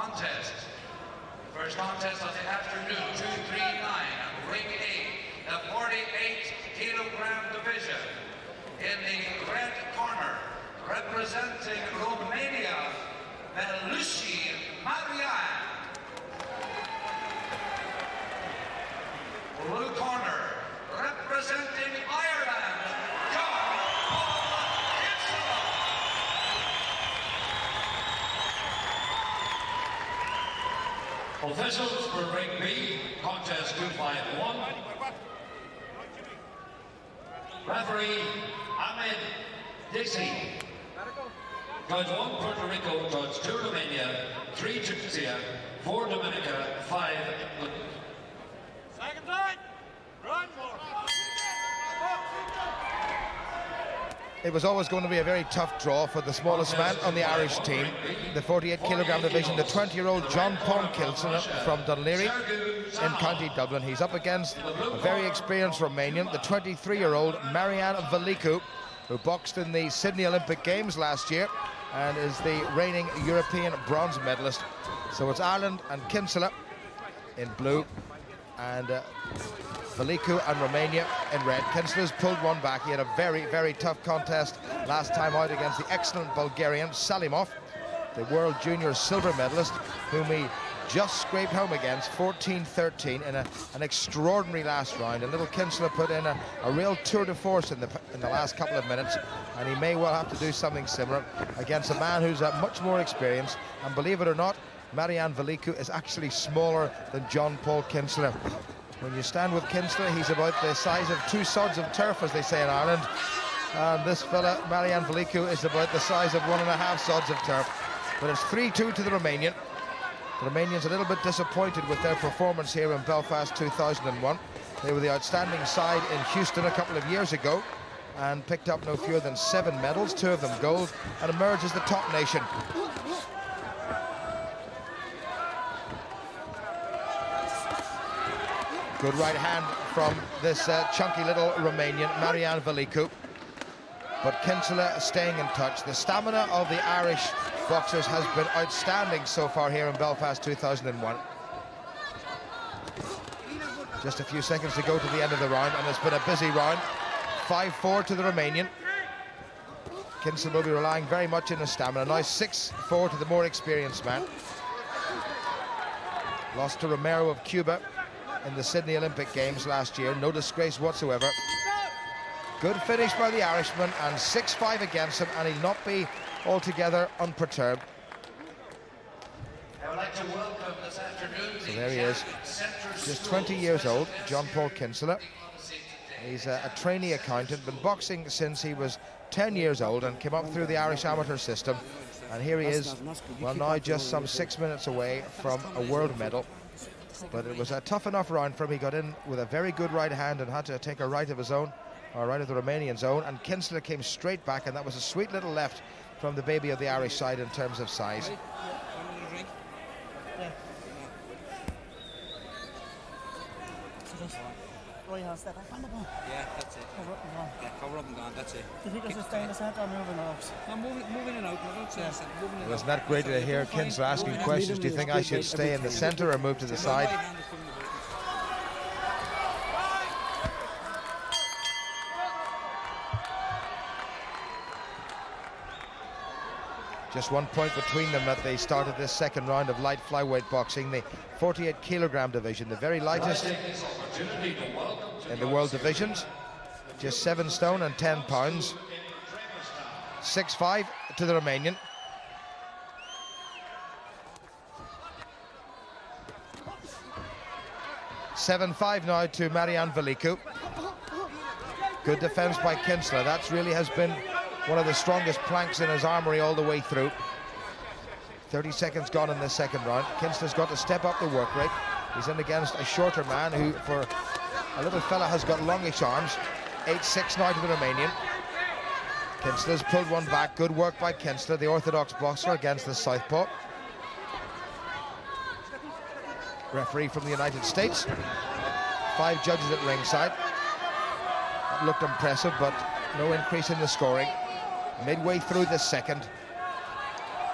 contest. First contest of the afternoon, 239, ring A, the 48-kilogram division. In the red corner, representing Romania, Velicu Marian. Blue corner, representing Ireland, Kinsella. Officials for ring B, contest 251. Referee Ahmed Desi. Judge 1 Puerto Rico, Judge 2 Romania, 3 Tunisia, 4 Dominica, 5 England. Second line, run more. It was always going to be a very tough draw for the smallest man on the Irish team. The 48-kilogram division, the 20-year-old John Paul Kinsella from Dunleary in County Dublin. He's up against a very experienced Romanian, the 23-year-old Marian Velicu, who boxed in the Sydney Olympic Games last year and is the reigning European bronze medalist. So it's Ireland and Kinsella in blue, and Velicu and Romania in red. Kinsella's pulled one back. He had a very, very tough contest last time out against the excellent Bulgarian Salimov, the World Junior silver medalist, whom he just scraped home against 14-13 in an extraordinary last round. And little Kinsella put in a real tour de force in the last couple of minutes, and he may well have to do something similar against a man who's much more experienced. And believe it or not, Marian Velicu is actually smaller than John Paul Kinsella. When you stand with Kinsella, he's about the size of 2 sods of turf, as they say in Ireland. And this fella, Marian Velicu, is about the size of 1.5 sods of turf. But it's 3-2 to the Romanian. The Romanians a little bit disappointed with their performance here in Belfast 2001. They were the outstanding side in Houston a couple of years ago and picked up no fewer than 7 medals, 2 of them gold, and emerged as the top nation. Good right hand from this chunky little Romanian, Marian Velicu. But Kinsella staying in touch. The stamina of the Irish boxers has been outstanding so far here in Belfast 2001. Just a few seconds to go to the end of the round, and it's been a busy round. 5-4 to the Romanian. Kinsella will be relying very much on his stamina. Now 6-4 to the more experienced man. Lost to Romero of Cuba in the Sydney Olympic Games last year. No disgrace whatsoever. Good finish by the Irishman, and 6-5 against him, and he'll not be altogether unperturbed. I would like to welcome this afternoon. So there he is, just 20 years old, John Paul Kinsella. He's a trainee accountant, been boxing since he was 10 years old and came up through the Irish amateur system. And here he is, well, now just some 6 minutes away from a world medal. But it was a tough enough round for him. He got in with a very good right hand and had to take a right of his own, or right of the Romanian's own, and Kinsella came straight back, and that was a sweet little left from the baby of the Irish side in terms of size. Right hand step back on the ball. Yeah, that's it. Cover up and gone. Yeah, cover up and gone, that's it. Do you think I should stay in the centre or moving out? I'm moving it out. Well, isn't that great to hear Kinsella asking questions? Do you think I should stay in the centre or move to the side? Just 1 point between them at the start of this second round of light flyweight boxing, the 48-kilogram division, the very lightest in the world divisions. Just 7 stone and 10 pounds. 6-5 to the Romanian. $7-5 now to Marian Velicu. Good defense by Kinsella. That really has been one of the strongest planks in his armory all the way through. 30 seconds gone in the second round. Kinsella's got to step up the work rate. He's in against a shorter man who, for a little fella, has got longish arms. 8-6 now to the Romanian. Kinsella's pulled one back. Good work by Kinsella, the orthodox boxer, against the southpaw. Referee from the United States. 5 judges at ringside. That looked impressive, but no increase in the scoring. Midway through the second.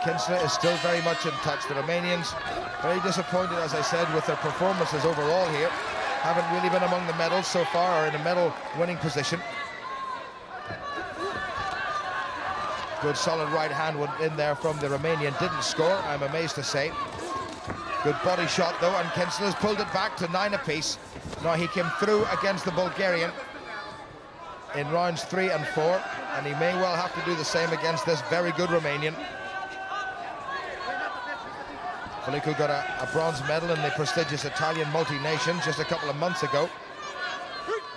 Kinsella is still very much in touch. The Romanians very disappointed, as I said, with their performances overall here. Haven't really been among the medals so far, or in a medal winning position. Good solid right hand went in there from the Romanian, didn't score, I'm amazed to say. Good body shot though, and Kinsella's pulled it back to 9 apiece. Now he came through against the Bulgarian in rounds 3 and 4, and he may well have to do the same against this very good Romanian. Velicu got a bronze medal in the prestigious Italian multi-nations just a couple of months ago,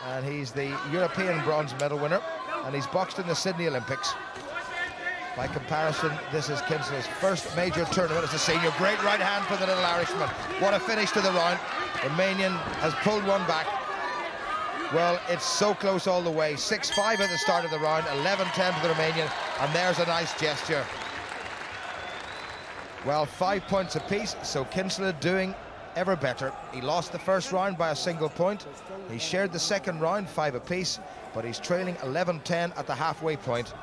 and he's the European bronze medal winner, and he's boxed in the Sydney Olympics. By comparison, this is Kinsella's first major tournament as a senior. Great right hand for the little Irishman. What a finish to the round. Romanian has pulled one back. Well, it's so close all the way. 6-5 at the start of the round, 11-10 to the Romanian, and there's a nice gesture. Well, 5 points apiece, so Kinsella doing ever better. He lost the first round by a single point. He shared the second round, 5 apiece, but he's trailing 11-10 at the halfway point.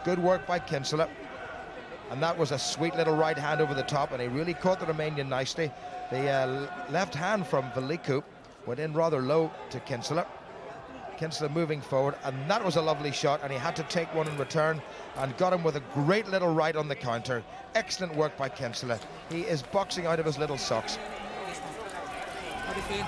Good work by Kinsella, and that was a sweet little right hand over the top, and he really caught the Romanian nicely. The left hand from Velicu went in rather low to Kinsella. Kinsella moving forward, and that was a lovely shot, and he had to take one in return and got him with a great little right on the counter. Excellent work by Kinsella. He is boxing out of his little socks. How do you feel?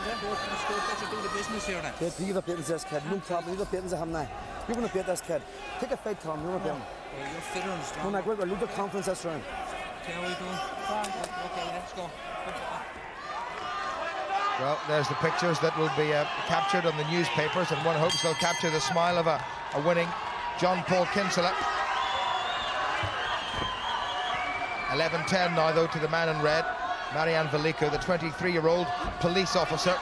Do the business here now. You got to beat this kid. No problem. You got to beat him now. You're going to beat this kid. Take a fight, Tom. You're going to beat him. Well, you're fitter and strong. No, my great. We're losing confidence this round. Okay, how are you doing? Okay, let's go. Well, there's the pictures that will be captured on the newspapers, and one hopes they'll capture the smile of a winning John Paul Kinsella. 11-10 now, though, to the man in red, Marian Velicu, the 23-year-old police officer.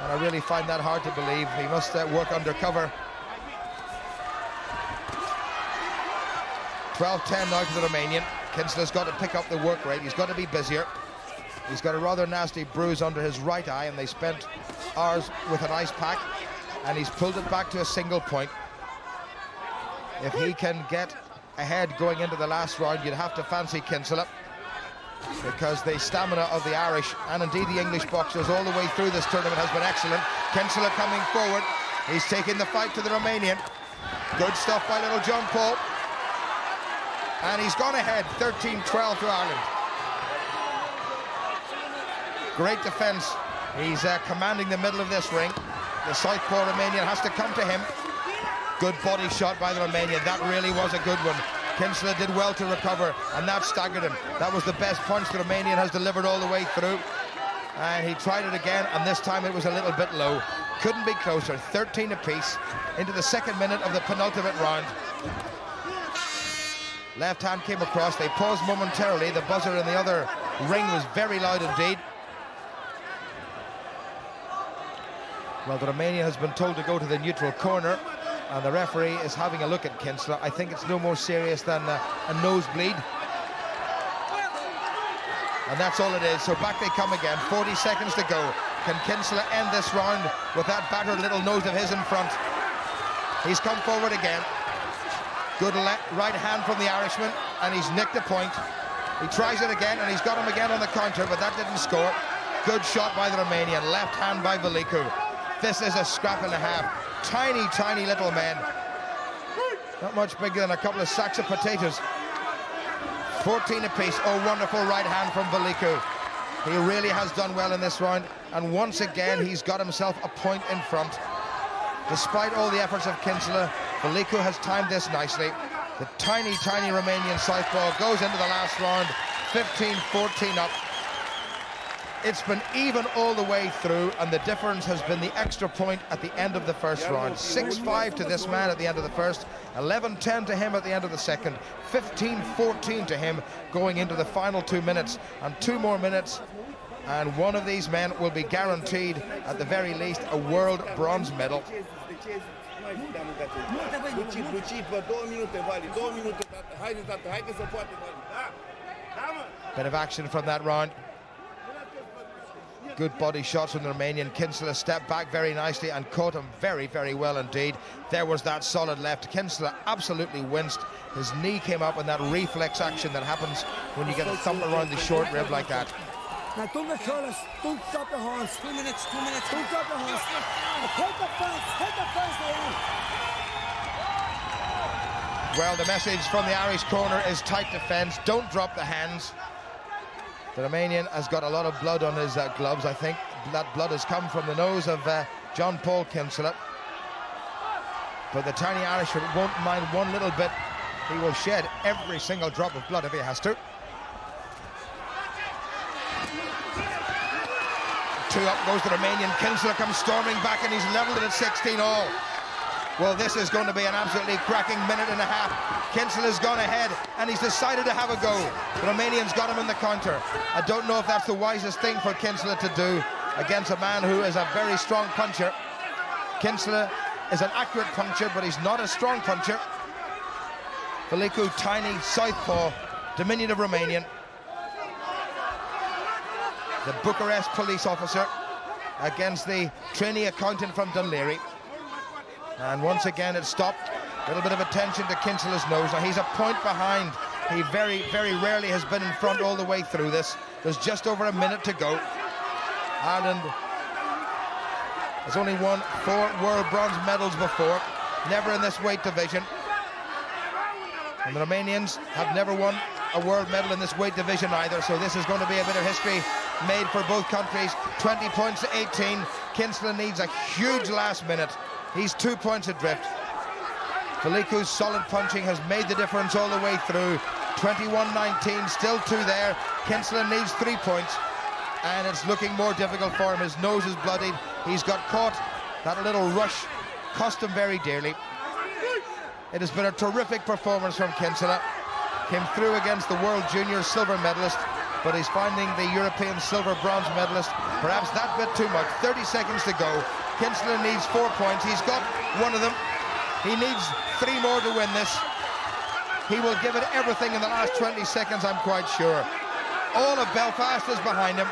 And I really find that hard to believe. He must work undercover. 12-10 now to the Romanian. Kinsella's got to pick up the work rate. He's got to be busier. He's got a rather nasty bruise under his right eye, and they spent hours with an ice pack, and he's pulled it back to a single point. If he can get ahead going into the last round, you'd have to fancy Kinsella, because the stamina of the Irish, and indeed the English boxers all the way through this tournament, has been excellent. Kinsella coming forward. He's taking the fight to the Romanian. Good stuff by little John Paul. And he's gone ahead, 13-12 to Ireland. Great defense. He's commanding the middle of this ring. The southpaw Romanian has to come to him. Good body shot by the Romanian. That really was a good one. Kinsella did well to recover, and that staggered him. That was the best punch the Romanian has delivered all the way through. And he tried it again, and this time it was a little bit low. Couldn't be closer. 13 apiece into the second minute of the penultimate round. Left hand came across. They paused momentarily. The buzzer in the other ring was very loud indeed. Well, the Romanian has been told to go to the neutral corner, and the referee is having a look at Kinsella. I think it's no more serious than a nosebleed. And that's all it is. So back they come again. 40 seconds to go. Can Kinsella end this round with that battered little nose of his in front? He's come forward again. Good right hand from the Irishman, and he's nicked a point. He tries it again, and he's got him again on the counter, but that didn't score. Good shot by the Romanian. Left hand by Velicu. This is a scrap and a half. Tiny, tiny little men. Not much bigger than a couple of sacks of potatoes. 14 apiece. Oh, wonderful right hand from Velicu. He really has done well in this round, and once again he's got himself a point in front. Despite all the efforts of Kinsella, Velicu has timed this nicely. The tiny, tiny Romanian southpaw goes into the last round, 15-14 up. It's been even all the way through, and the difference has been the extra point at the end of the first round. 6-5 to this man at the end of the first, 11-10 to him at the end of the second, 15-14 to him going into the final 2 minutes, and 2 more minutes, and one of these men will be guaranteed, at the very least, a world bronze medal. Bit of action from that round. Good body shots from the Romanian. Kinsella stepped back very nicely and caught him very, very well indeed. There was that solid left. Kinsella absolutely winced. His knee came up in that reflex action that happens when you get a thump around the short rib like that. Now don't get careless. Don't drop your hands. 2 minutes, 2 minutes. Don't drop your hands. Take the fence. Take the fence, Marian. Well, the message from the Irish corner is tight defence. Don't drop the hands. The Romanian has got a lot of blood on his gloves. I think that blood has come from the nose of John Paul Kinsella. But the tiny Irishman won't mind one little bit. He will shed every single drop of blood if he has to. 2 up goes the Romanian. Kinsella comes storming back and he's levelled it at 16-all. Well, this is going to be an absolutely cracking minute and a half. Kinsella's gone ahead and he's decided to have a go. The Romanian's got him in the counter. I don't know if that's the wisest thing for Kinsella to do against a man who is a very strong puncher. Kinsella is an accurate puncher, but he's not a strong puncher. Velicu, tiny southpaw, diminutive Romanian. The Bucharest police officer against the trainee accountant from Dunleary. And once again it stopped. A little bit of attention to Kinsella's nose. Now he's a point behind. He very, very rarely has been in front all the way through this. There's just over a minute to go. Ireland has only won 4 world bronze medals before, never in this weight division. And the Romanians have never won a world medal in this weight division either, so this is going to be a bit of history made for both countries. 20 points to 18. Kinsella needs a huge last minute. He's 2 points adrift. Velicu's solid punching has made the difference all the way through. 21-19, still 2 there. Kinsella needs 3 points, and it's looking more difficult for him. His nose is bloodied. He's got caught. That little rush cost him very dearly. It has been a terrific performance from Kinsella. Came through against the World Junior silver medalist, but he's finding the European silver bronze medalist perhaps that bit too much. 30 seconds to go. Kinsella needs 4 points. He's got 1 of them. He needs 3 more to win this. He will give it everything in the last 20 seconds, I'm quite sure. All of Belfast is behind him.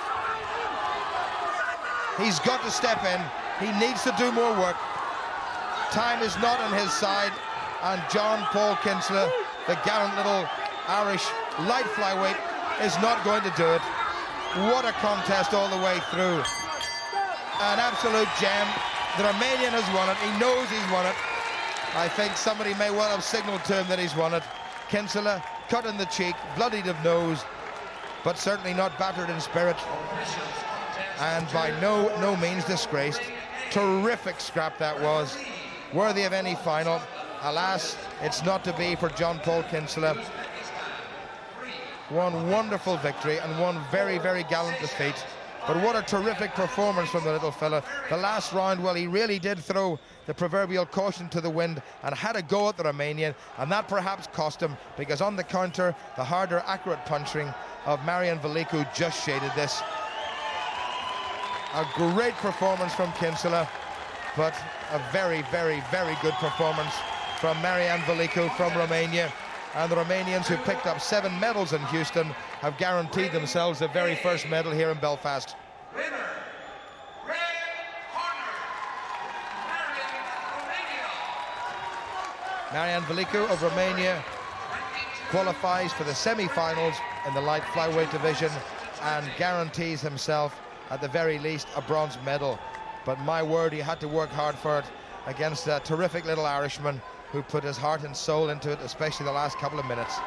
He's got to step in. He needs to do more work. Time is not on his side, and John Paul Kinsella, the gallant little Irish light flyweight, is not going to do it. What a contest all the way through. An absolute gem. The Romanian has won it. He knows he's won it. I think somebody may well have signalled to him that he's won it. Kinsella cut in the cheek, bloodied of nose, but certainly not battered in spirit, and by no means disgraced. Terrific scrap that was, worthy of any final. Alas, it's not to be for John Paul Kinsella. One wonderful victory and one very, very gallant defeat. But what a terrific performance from the little fella. The last round, well, he really did throw the proverbial caution to the wind and had a go at the Romanian, and that perhaps cost him, because on the counter, the harder, accurate punching of Marian Velicu just shaded this. A great performance from Kinsella, but a very, very, very good performance from Marian Velicu from Romania. And the Romanians, who picked up 7 medals in Houston, have guaranteed themselves the very first medal here in Belfast. Winner, red corner, Marian Velicu of Romania qualifies for the semi-finals in the light flyweight division and guarantees himself, at the very least, a bronze medal. But my word, he had to work hard for it against a terrific little Irishman who put his heart and soul into it, especially the last couple of minutes.